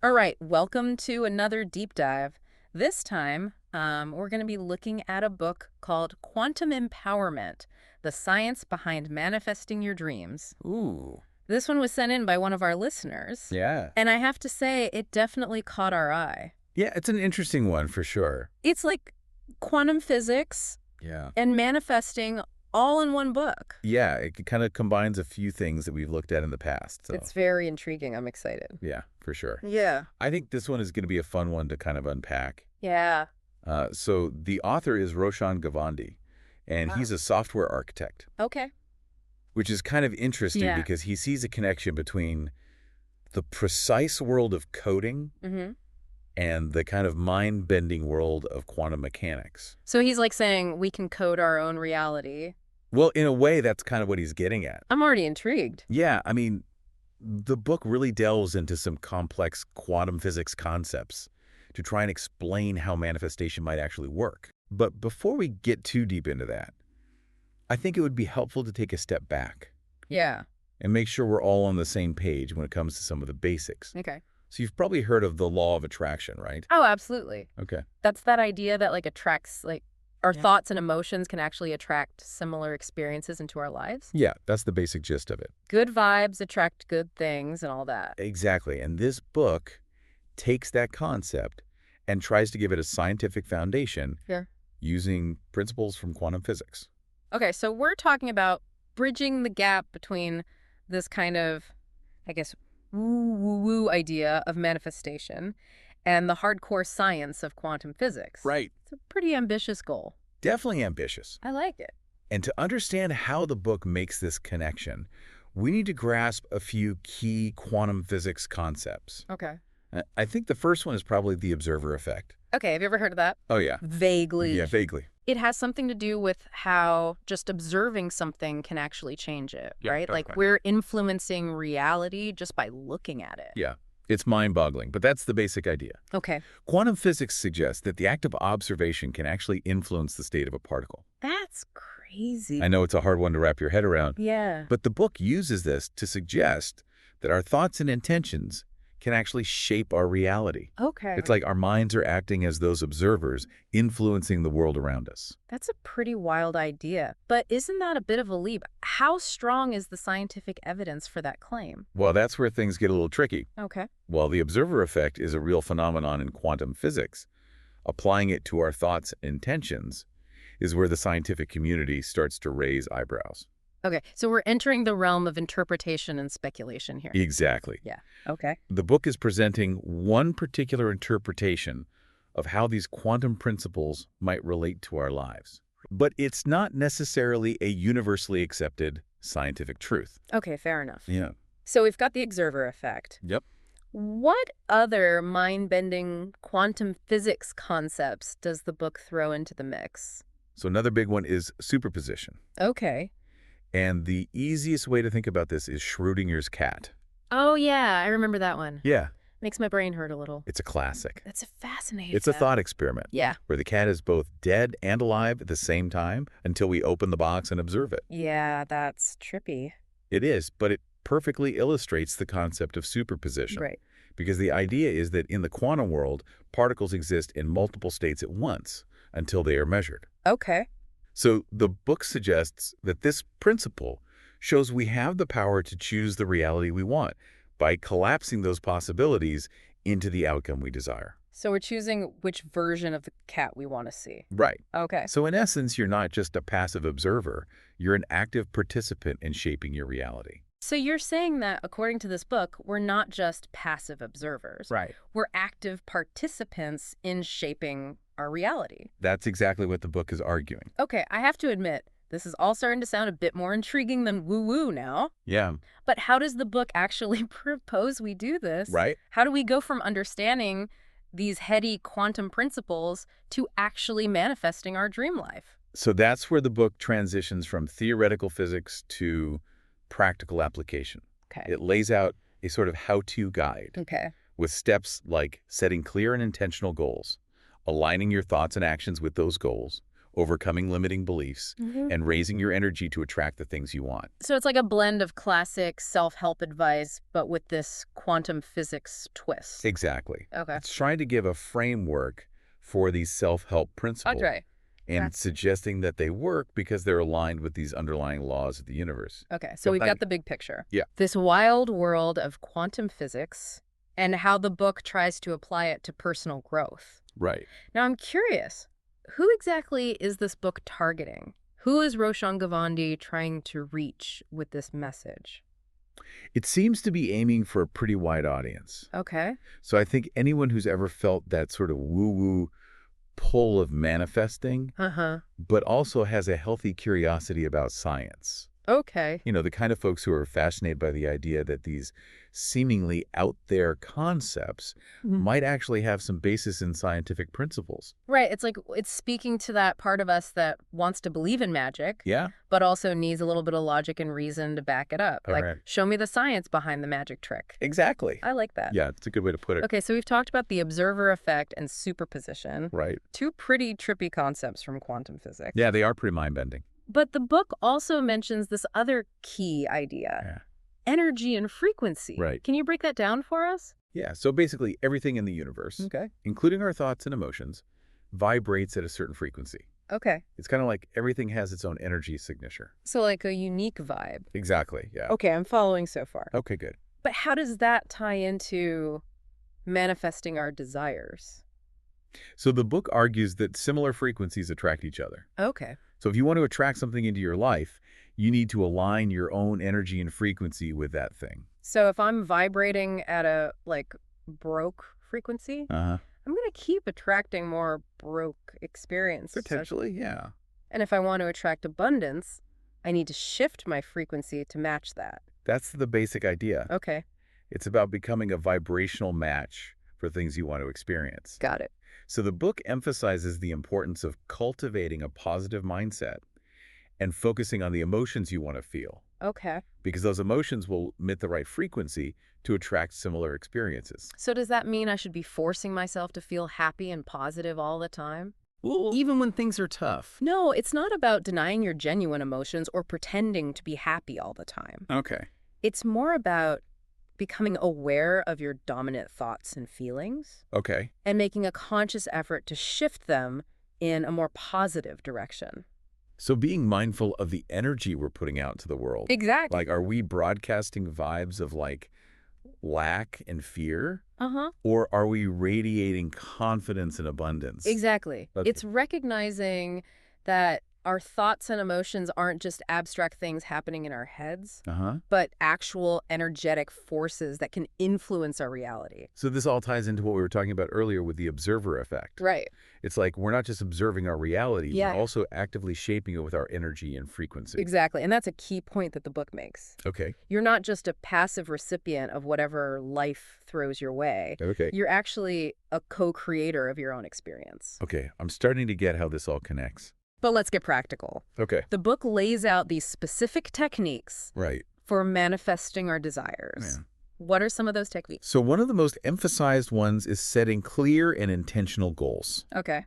All right, welcome to another deep dive. This time, we're going to be looking at a book called Quantum Empowerment, The Science Behind Manifesting Your Dreams. Ooh, This one was sent in by one of our listeners, yeah. and I have to say, it definitely caught our eye. Yeah, it's an interesting one for sure. It's like quantum physics Yeah. and manifesting all in one book. Yeah, it kind of combines a few things that we've looked at in the past. So, It's very intriguing. I'm excited. yeah, for sure. Yeah. I think this one is going to be a fun one to kind of unpack. Yeah. So the author is Roshan Gavandi, and Wow. he's a software architect, Okay. which is kind of interesting Yeah. because he sees a connection between the precise world of coding Mm-hmm. and the kind of mind-bending world of quantum mechanics. So he's like saying we can code our own reality. Well, in a way, that's kind of what he's getting at. I'm already intrigued. Yeah, I mean, the book really delves into some complex quantum physics concepts to try and explain how manifestation might actually work. But before we get too deep into that, I think it would be helpful to take a step back Yeah. and make sure we're all on the same page when it comes to some of the basics. Okay. So you've probably heard of the law of attraction, right? Oh, absolutely. Okay. That's that idea that like attracts like our Yeah. thoughts and emotions can actually attract similar experiences into our lives. Yeah, that's the basic gist of it. Good vibes attract good things and all that. Exactly. And this book takes that concept and tries to give it a scientific foundation Yeah. using principles from quantum physics. Okay, so we're talking about bridging the gap between this kind of, I guess, woo-woo-woo idea of manifestation and the hardcore science of quantum physics. Right. It's a pretty ambitious goal. Definitely ambitious. I like it. And to understand how the book makes this connection, we need to grasp a few key quantum physics concepts. Okay. I think the first one is probably the observer effect. Okay, have you ever heard of that? Oh, yeah. Vaguely. Yeah, vaguely. It has something to do with how just observing something can actually change it, Yeah, right? that's Like right. we're influencing reality just by looking at it. Yeah. It's mind-boggling, but that's the basic idea. Okay. Quantum physics suggests that the act of observation can actually influence the state of a particle. That's crazy. I know it's a hard one to wrap your head around, Yeah. but the book uses this to suggest that our thoughts and intentions can actually shape our reality. Okay. It's like our minds are acting as those observers, influencing the world around us. That's a pretty wild idea. But isn't that a bit of a leap? How strong is the scientific evidence for that claim? Well, that's where things get a little tricky. Okay. While the observer effect is a real phenomenon in quantum physics, applying it to our thoughts and intentions is where the scientific community starts to raise eyebrows. Okay. So we're entering the realm of interpretation and speculation here. Exactly. Yeah. Okay. The book is presenting one particular interpretation of how these quantum principles might relate to our lives. But it's not necessarily a universally accepted scientific truth. Okay, fair enough. Yeah. So we've got the observer effect. Yep. What other mind-bending quantum physics concepts does the book throw into the mix? So another big one is superposition. Okay. And the easiest way to think about this is Schrödinger's cat. Oh, yeah, I remember that one. Yeah, Makes my brain hurt a little. it's a classic. That's a fascinating. It's a thought experiment Yeah. where the cat is both dead and alive at the same time until we open the box and observe it. Yeah, that's trippy. It is, but it perfectly illustrates the concept of superposition. Right. Because the idea is that in the quantum world, particles exist in multiple states at once until they are measured. Okay. So the book suggests that this principle shows we have the power to choose the reality we want by collapsing those possibilities into the outcome we desire. So we're choosing which version of the cat we want to see. Right. Okay. So in essence, you're not just a passive observer, you're an active participant in shaping your reality. So you're saying that, according to this book, we're not just passive observers. Right. We're active participants in shaping our reality. That's exactly what the book is arguing. Okay, I have to admit, this is all starting to sound a bit more intriguing than woo-woo now. Yeah. But how does the book actually propose we do this? Right? How do we go from understanding these heady quantum principles to actually manifesting our dream life? So that's where the book transitions from theoretical physics to practical application. Okay. It lays out a sort of how-to guide Okay. with steps like setting clear and intentional goals, aligning your thoughts and actions with those goals, overcoming limiting beliefs, Mhm. and raising your energy to attract the things you want. So it's like a blend of classic self-help advice, but with this quantum physics twist. Exactly. Okay. It's trying to give a framework for these self-help principles Okay. and suggesting that they work because they're aligned with these underlying laws of the universe. Okay, so we've I- got the big picture. Yeah. This wild world of quantum physics and how the book tries to apply it to personal growth. Right. Now, I'm curious, who exactly is this book targeting? Who is Roshan Gavandi trying to reach with this message? It seems to be aiming for a pretty wide audience. Okay. So I think anyone who's ever felt that sort of woo-woo pull of manifesting, Uh-huh. but also has a healthy curiosity about science. Okay. You know, the kind of folks who are fascinated by the idea that these seemingly out there concepts might actually have some basis in scientific principles. Right, it's like it's speaking to that part of us that wants to believe in magic, Yeah? but also needs a little bit of logic and reason to back it up. Like, Correct. show me the science behind the magic trick. Exactly. I like that. Yeah, it's a good way to put it. Okay, so we've talked about the observer effect and superposition. Right. Two pretty trippy concepts from quantum physics. Yeah, they are pretty mind-bending. But the book also mentions this other key idea, Yeah. energy and frequency. Right. Can you break that down for us? Yeah, so basically everything in the universe, Okay. including our thoughts and emotions, vibrates at a certain frequency. Okay. It's kind of like everything has its own energy signature. So like a unique vibe. Exactly, yeah. Okay, I'm following so far. Okay, good. But how does that tie into manifesting our desires? So the book argues that similar frequencies attract each other. Okay. So if you want to attract something into your life, you need to align your own energy and frequency with that thing. So if I'm vibrating at a, like, broke frequency, Uh-huh. I'm going to keep attracting more broke experiences. Potentially, yeah. And if I want to attract abundance, I need to shift my frequency to match that. That's the basic idea. Okay, It's about becoming a vibrational match for things you want to experience. got it. So the book emphasizes the importance of cultivating a positive mindset and focusing on the emotions you want to feel, Okay. because those emotions will emit the right frequency to attract similar experiences. So does that mean I should be forcing myself to feel happy and positive all the time? Well, even when things are tough. No, it's not about denying your genuine emotions or pretending to be happy all the time. Okay. It's more about becoming aware of your dominant thoughts and feelings Okay. and making a conscious effort to shift them in a more positive direction. So being mindful of the energy we're putting out into the world. Exactly. Like, are we broadcasting vibes of like lack and fear? Uh-huh. Or are we radiating confidence and abundance? Exactly. Okay. It's recognizing that our thoughts and emotions aren't just abstract things happening in our heads, Uh-huh. but actual energetic forces that can influence our reality. So this all ties into what we were talking about earlier with the observer effect. Right. It's like we're not just observing our reality, Yeah. we're also actively shaping it with our energy and frequency. Exactly. And that's a key point that the book makes. Okay. You're not just a passive recipient of whatever life throws your way. Okay. You're actually a co-creator of your own experience. Okay. I'm starting to get how this all connects. But let's get practical. Okay. The book lays out these specific techniques Right. for manifesting our desires. Yeah. What are some of those techniques? So one of the most emphasized ones is setting clear and intentional goals. Okay.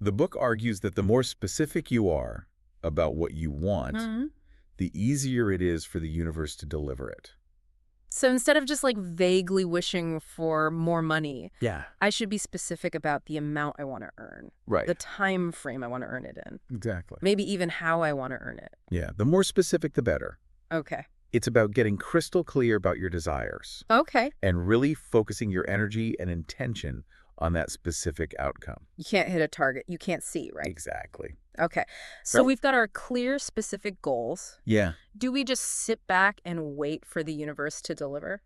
The book argues that the more specific you are about what you want, Mhm. the easier it is for the universe to deliver it. So instead of just like vaguely wishing for more money, Yeah. I should be specific about the amount I want to earn, Right. the time frame I want to earn it in, Exactly. maybe even how I want to earn it. Yeah. The more specific, the better. Okay. It's about getting crystal clear about your desires Okay. and really focusing your energy and intention on that specific outcome. You can't hit a target you can't see, right? Exactly. Okay. So Right. we've got our clear, specific goals. Yeah. Do we just sit back and wait for the universe to deliver?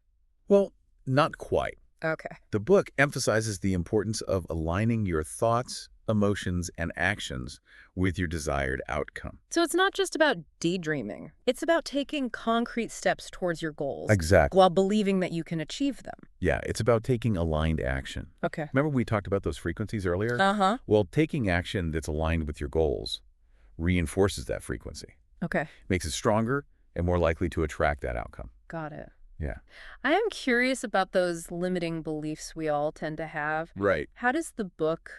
Well, not quite. Okay. The book emphasizes the importance of aligning your thoughts, emotions, and actions with your desired outcome. So it's not just about daydreaming. It's about taking concrete steps towards your goals Exactly. while believing that you can achieve them. Yeah, it's about taking aligned action. Okay. Remember we talked about those frequencies earlier? Uh-huh. Well, taking action that's aligned with your goals reinforces that frequency, Okay. makes it stronger and more likely to attract that outcome. Got it. Yeah. I am curious about those limiting beliefs we all tend to have. Right. How does the book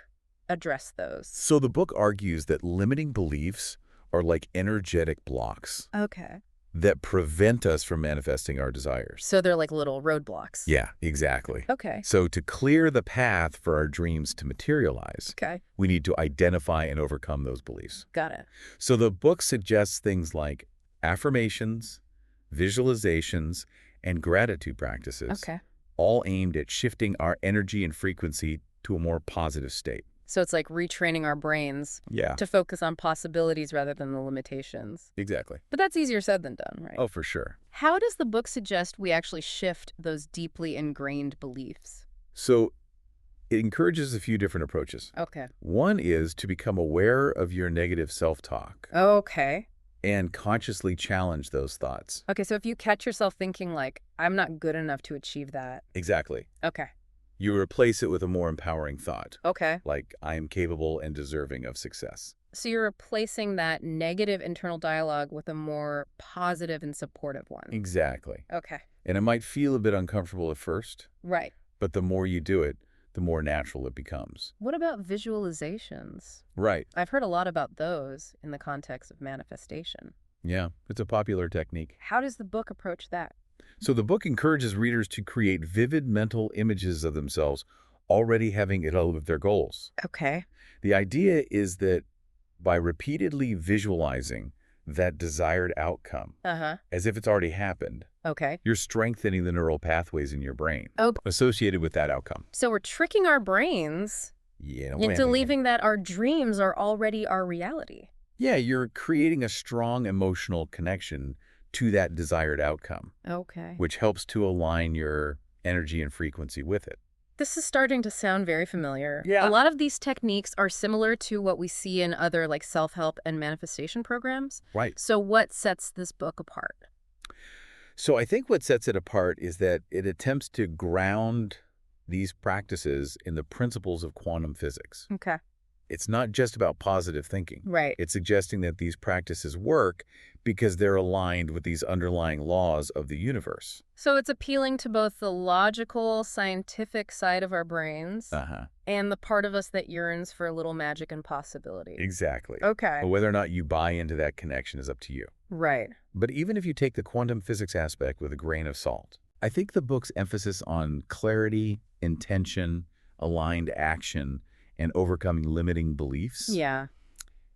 address those? So the book argues that limiting beliefs are like energetic blocks Okay. that prevent us from manifesting our desires. So they're like little roadblocks. Yeah, exactly. Okay. So to clear the path for our dreams to materialize, Okay. we need to identify and overcome those beliefs. Got it. So the book suggests things like affirmations, visualizations, and gratitude practices, Okay. all aimed at shifting our energy and frequency to a more positive state. So it's like retraining our brains Yeah, to focus on possibilities rather than the limitations. exactly. But that's easier said than done, right? Oh, for sure. How does the book suggest we actually shift those deeply ingrained beliefs? So it encourages a few different approaches. Okay. One is to become aware of your negative self-talk Okay. and consciously challenge those thoughts. Okay, so if you catch yourself thinking like, I'm not good enough to achieve that. Exactly. Okay. You replace it with a more empowering thought, Okay. like, I am capable and deserving of success. So you're replacing that negative internal dialogue with a more positive and supportive one. Exactly. Okay. And it might feel a bit uncomfortable at first, Right. but the more you do it, the more natural it becomes. What about visualizations? Right. I've heard a lot about those in the context of manifestation. Yeah, it's a popular technique. How does the book approach that? So the book encourages readers to create vivid mental images of themselves already having achieved their goals. Okay. The idea is that by repeatedly visualizing that desired outcome, Uh-huh. as if it's already happened, Okay. you're strengthening the neural pathways in your brain Oh, associated with that outcome. so we're tricking our brains Yeah, into believing that our dreams are already our reality. Yeah, you're creating a strong emotional connection to that desired outcome, Okay. which helps to align your energy and frequency with it. This is starting to sound very familiar. Yeah. A lot of these techniques are similar to what we see in other like self-help and manifestation programs. Right. So what sets this book apart? So I think what sets it apart is that it attempts to ground these practices in the principles of quantum physics. Okay. It's not just about positive thinking. Right. It's suggesting that these practices work because they're aligned with these underlying laws of the universe. So it's appealing to both the logical, scientific side of our brains Uh-huh. and the part of us that yearns for a little magic and possibility. Exactly. Okay. But whether or not you buy into that connection is up to you. Right. But even if you take the quantum physics aspect with a grain of salt, I think the book's emphasis on clarity, intention, aligned action, and overcoming limiting beliefs Yeah.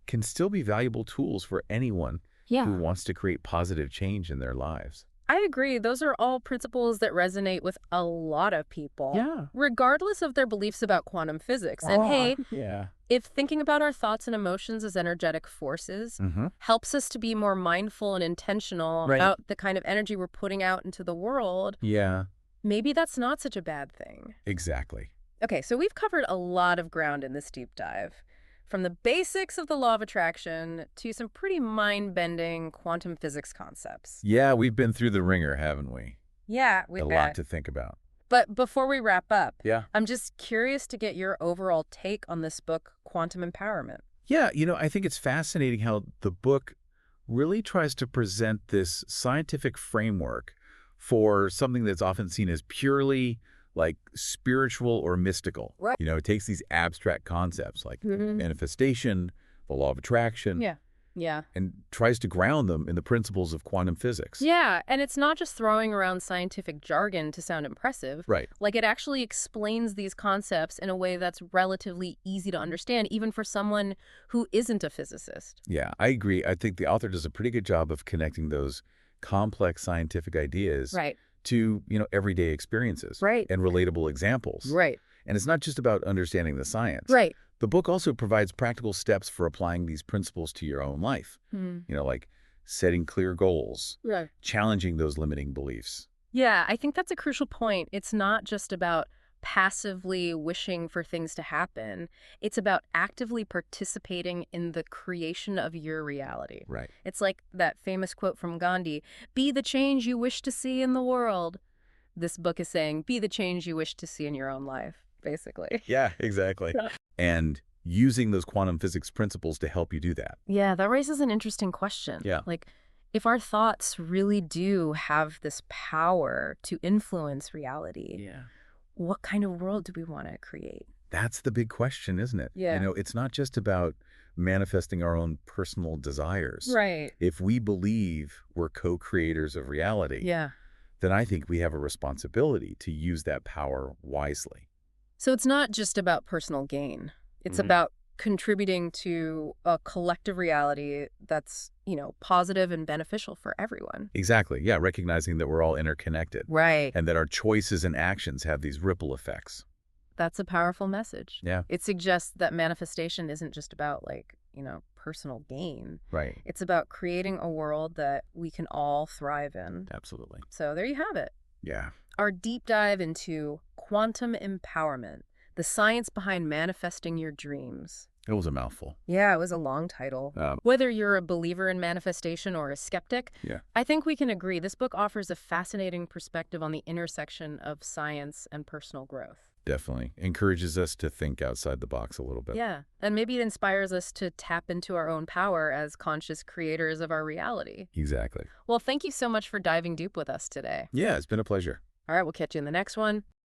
can still be valuable tools for anyone who Yeah. wants to create positive change in their lives. I agree. Those are all principles that resonate with a lot of people. Yeah. Regardless of their beliefs about quantum physics. And hey, Yeah. if thinking about our thoughts and emotions as energetic forces Mm-hmm. helps us to be more mindful and intentional Right. about the kind of energy we're putting out into the world, Yeah, maybe that's not such a bad thing. exactly. Okay, so we've covered a lot of ground in this deep dive. From the basics of the law of attraction to some pretty mind-bending quantum physics concepts. Yeah, we've been through the ringer, haven't we? Yeah, we A lot to think about. But before we wrap up, Yeah. I'm just curious to get your overall take on this book, Quantum Empowerment. Yeah, I think it's fascinating how the book really tries to present this scientific framework for something that's often seen as purely like spiritual or mystical. Right. It takes these abstract concepts like Mhm. manifestation, the law of attraction, Yeah. and tries to ground them in the principles of quantum physics. Yeah, and it's not just throwing around scientific jargon to sound impressive. Right. Like, it actually explains these concepts in a way that's relatively easy to understand, even for someone who isn't a physicist. Yeah, I agree. I think the author does a pretty good job of connecting those complex scientific ideas Right. to, everyday experiences Right. and relatable examples. Right. And it's not just about understanding the science. Right. The book also provides practical steps for applying these principles to your own life, Hmm. like setting clear goals, Right. challenging those limiting beliefs. Yeah, I think that's a crucial point. It's not just about passively wishing for things to happen. It's about actively participating in the creation of your reality. Right. It's like that famous quote from Gandhi, "Be the change you wish to see in the world." This book is saying, be the change you wish to see in your own life, basically. Yeah, exactly. Yeah. And using those quantum physics principles to help you do that. Yeah, that raises an interesting question. Yeah. Like, if our thoughts really do have this power to influence reality, Yeah. what kind of world do we want to create? That's the big question, isn't it? Yeah. It's not just about manifesting our own personal desires. Right. If we believe we're co-creators of reality, Yeah. then I think we have a responsibility to use that power wisely. So it's not just about personal gain. It's Mhm. about contributing to a collective reality that's, positive and beneficial for everyone. Exactly. Yeah, recognizing that we're all interconnected Right. and that our choices and actions have these ripple effects. That's a powerful message. Yeah, It suggests that manifestation isn't just about, like, personal gain. right. It's about creating a world that we can all thrive in. Absolutely. So there you have it. Yeah. Our deep dive into quantum empowerment, the science behind manifesting your dreams. It was a mouthful. Yeah, it was a long title. Whether you're a believer in manifestation or a skeptic, Yeah. I think we can agree this book offers a fascinating perspective on the intersection of science and personal growth. Definitely. Encourages us to think outside the box a little bit. Yeah, and maybe it inspires us to tap into our own power as conscious creators of our reality. Exactly. Well, thank you so much for diving deep with us today. Yeah, it's been a pleasure. All right, we'll catch you in the next one.